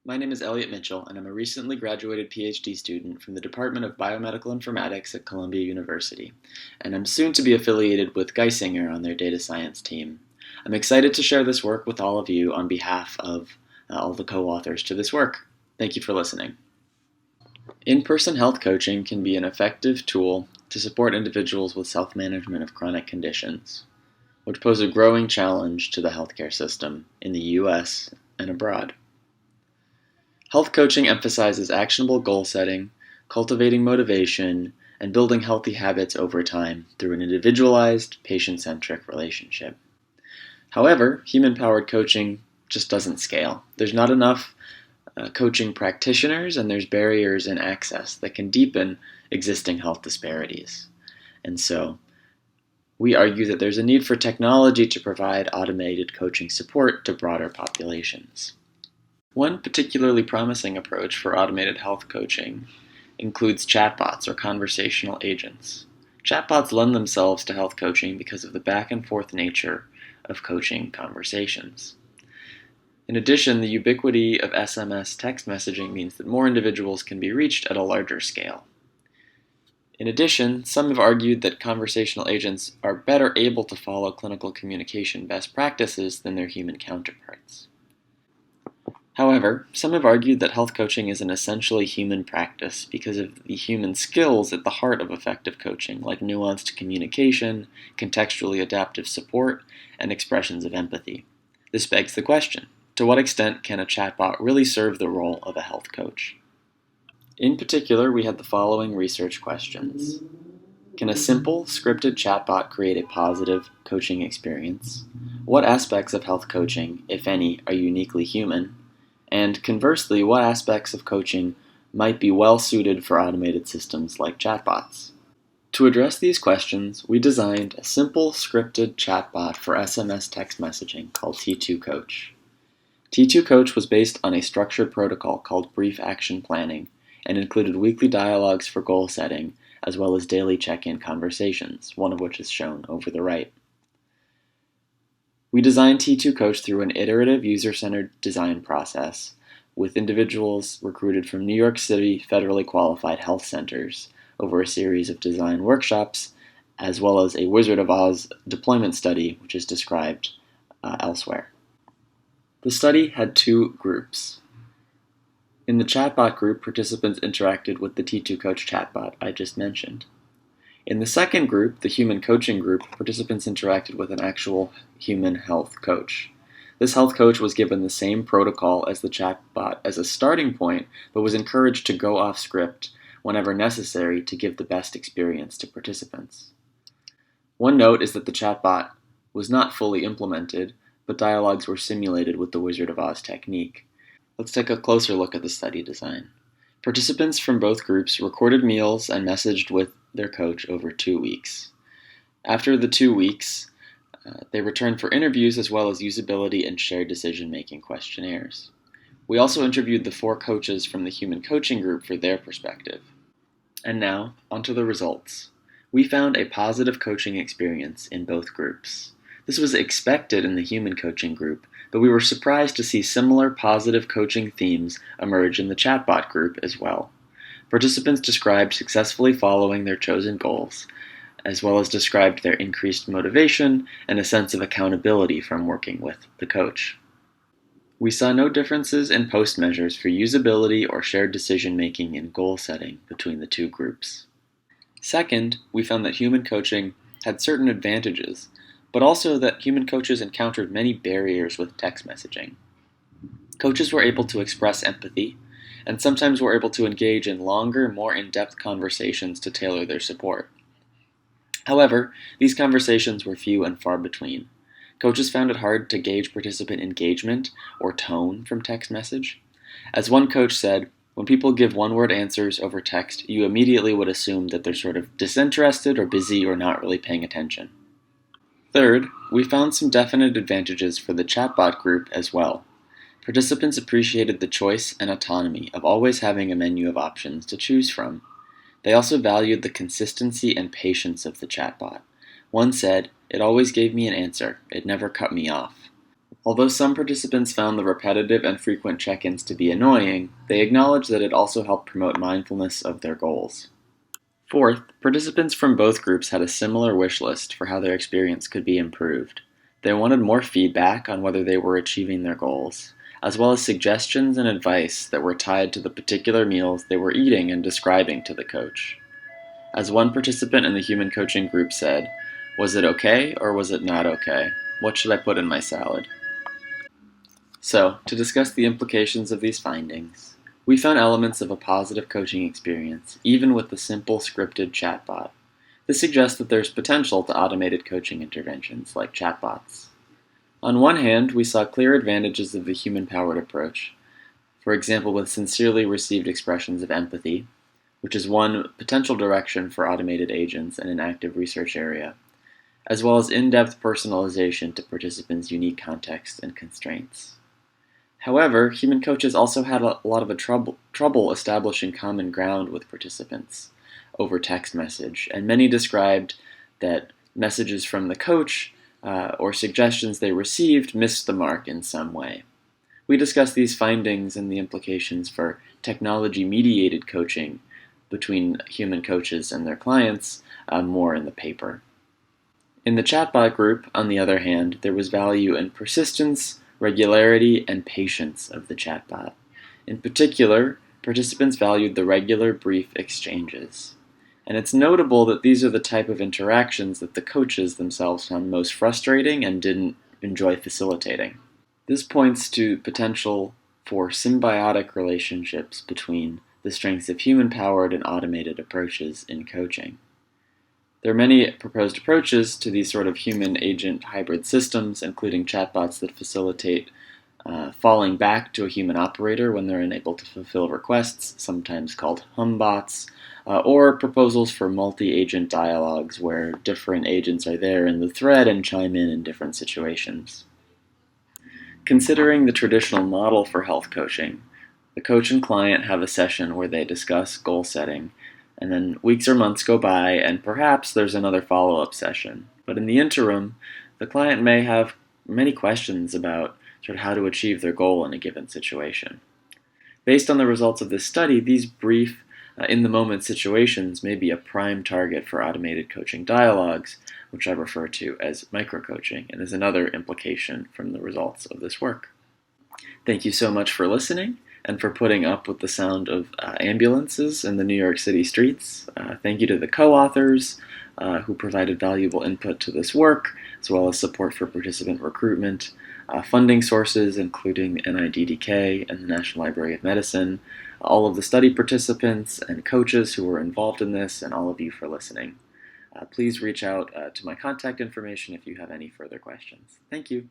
My name is Elliot Mitchell, and I'm a recently graduated PhD student from the Department of Biomedical Informatics at Columbia University, and I'm soon to be affiliated with Geisinger on their data science team. I'm excited to share this work with all of you on behalf of all the co-authors to this work. Thank you for listening. In-person health coaching can be an effective tool to support individuals with self-management of chronic conditions, which pose a growing challenge to the healthcare system in the U.S. and abroad. Health coaching emphasizes actionable goal setting, cultivating motivation, and building healthy habits over time through an individualized, patient-centric relationship. However, human-powered coaching just doesn't scale. There's not enough coaching practitioners, and there's barriers in access that can deepen existing health disparities. And so, we argue that there's a need for technology to provide automated coaching support to broader populations. One particularly promising approach for automated health coaching includes chatbots or conversational agents. Chatbots lend themselves to health coaching because of the back and forth nature of coaching conversations. In addition, the ubiquity of SMS text messaging means that more individuals can be reached at a larger scale. In addition, some have argued that conversational agents are better able to follow clinical communication best practices than their human counterparts. However, some have argued that health coaching is an essentially human practice because of the human skills at the heart of effective coaching, like nuanced communication, contextually adaptive support, and expressions of empathy. This begs the question, to what extent can a chatbot really serve the role of a health coach? In particular, we had the following research questions. Can a simple, scripted chatbot create a positive coaching experience? What aspects of health coaching, if any, are uniquely human? And conversely, what aspects of coaching might be well suited for automated systems like chatbots? To address these questions, we designed a simple scripted chatbot for SMS text messaging called T2 Coach. T2 Coach was based on a structured protocol called Brief Action Planning and included weekly dialogues for goal setting, as well as daily check-in conversations, one of which is shown over the right. We designed T2 Coach through an iterative, user-centered design process with individuals recruited from New York City federally qualified health centers over a series of design workshops, as well as a Wizard of Oz deployment study, which is described elsewhere. The study had two groups. In the chatbot group, participants interacted with the T2 Coach chatbot I just mentioned. In the second group, the human coaching group, participants interacted with an actual human health coach. This health coach was given the same protocol as the chatbot as a starting point, but was encouraged to go off script whenever necessary to give the best experience to participants. One note is that the chatbot was not fully implemented, but dialogues were simulated with the Wizard of Oz technique. Let's take a closer look at the study design. Participants from both groups recorded meals and messaged with their coach over 2 weeks. After the 2 weeks, they returned for interviews as well as usability and shared decision-making questionnaires. We also interviewed the 4 coaches from the human coaching group for their perspective. And now, onto the results. We found a positive coaching experience in both groups. This was expected in the human coaching group, but we were surprised to see similar positive coaching themes emerge in the chatbot group as well. Participants described successfully following their chosen goals, as well as described their increased motivation and a sense of accountability from working with the coach. We saw no differences in post measures for usability or shared decision-making and goal setting between the two groups. Second, we found that human coaching had certain advantages, but also that human coaches encountered many barriers with text messaging. Coaches were able to express empathy, and sometimes were able to engage in longer, more in-depth conversations to tailor their support. However, these conversations were few and far between. Coaches found it hard to gauge participant engagement or tone from text message. As one coach said, when people give one-word answers over text, you immediately would assume that they're sort of disinterested or busy or not really paying attention. Third, we found some definite advantages for the chatbot group as well. Participants appreciated the choice and autonomy of always having a menu of options to choose from. They also valued the consistency and patience of the chatbot. One said, "It always gave me an answer. It never cut me off." Although some participants found the repetitive and frequent check-ins to be annoying, they acknowledged that it also helped promote mindfulness of their goals. Fourth, participants from both groups had a similar wish list for how their experience could be improved. They wanted more feedback on whether they were achieving their goals, as well as suggestions and advice that were tied to the particular meals they were eating and describing to the coach. As one participant in the human coaching group said, "Was it okay or was it not okay? What should I put in my salad?" So, to discuss the implications of these findings, we found elements of a positive coaching experience, even with the simple scripted chatbot. This suggests that there's potential to automated coaching interventions like chatbots. On one hand, we saw clear advantages of the human-powered approach, for example with sincerely received expressions of empathy, which is one potential direction for automated agents in an active research area, as well as in-depth personalization to participants' unique context and constraints. However, human coaches also had a lot of trouble establishing common ground with participants over text message, and many described that messages from the coach or suggestions they received missed the mark in some way. We discussed these findings and the implications for technology-mediated coaching between human coaches and their clients more in the paper. In the chatbot group, on the other hand, there was value in persistence, regularity, and patience of the chatbot. In particular, participants valued the regular, brief exchanges. And it's notable that these are the type of interactions that the coaches themselves found most frustrating and didn't enjoy facilitating. This points to potential for symbiotic relationships between the strengths of human-powered and automated approaches in coaching. There are many proposed approaches to these sort of human-agent hybrid systems, including chatbots that facilitate falling back to a human operator when they're unable to fulfill requests, sometimes called humbots, or proposals for multi-agent dialogues where different agents are there in the thread and chime in different situations. Considering the traditional model for health coaching, the coach and client have a session where they discuss goal setting, and then weeks or months go by, and perhaps there's another follow-up session. But in the interim, the client may have many questions about sort of how to achieve their goal in a given situation. Based on the results of this study, these brief, in-the-moment situations may be a prime target for automated coaching dialogues, which I refer to as micro-coaching, and is another implication from the results of this work. Thank you so much for listening and for putting up with the sound of ambulances in the New York City streets. Thank you to the co-authors who provided valuable input to this work, as well as support for participant recruitment, funding sources including the NIDDK and the National Library of Medicine, all of the study participants and coaches who were involved in this, and all of you for listening. Please reach out to my contact information if you have any further questions. Thank you.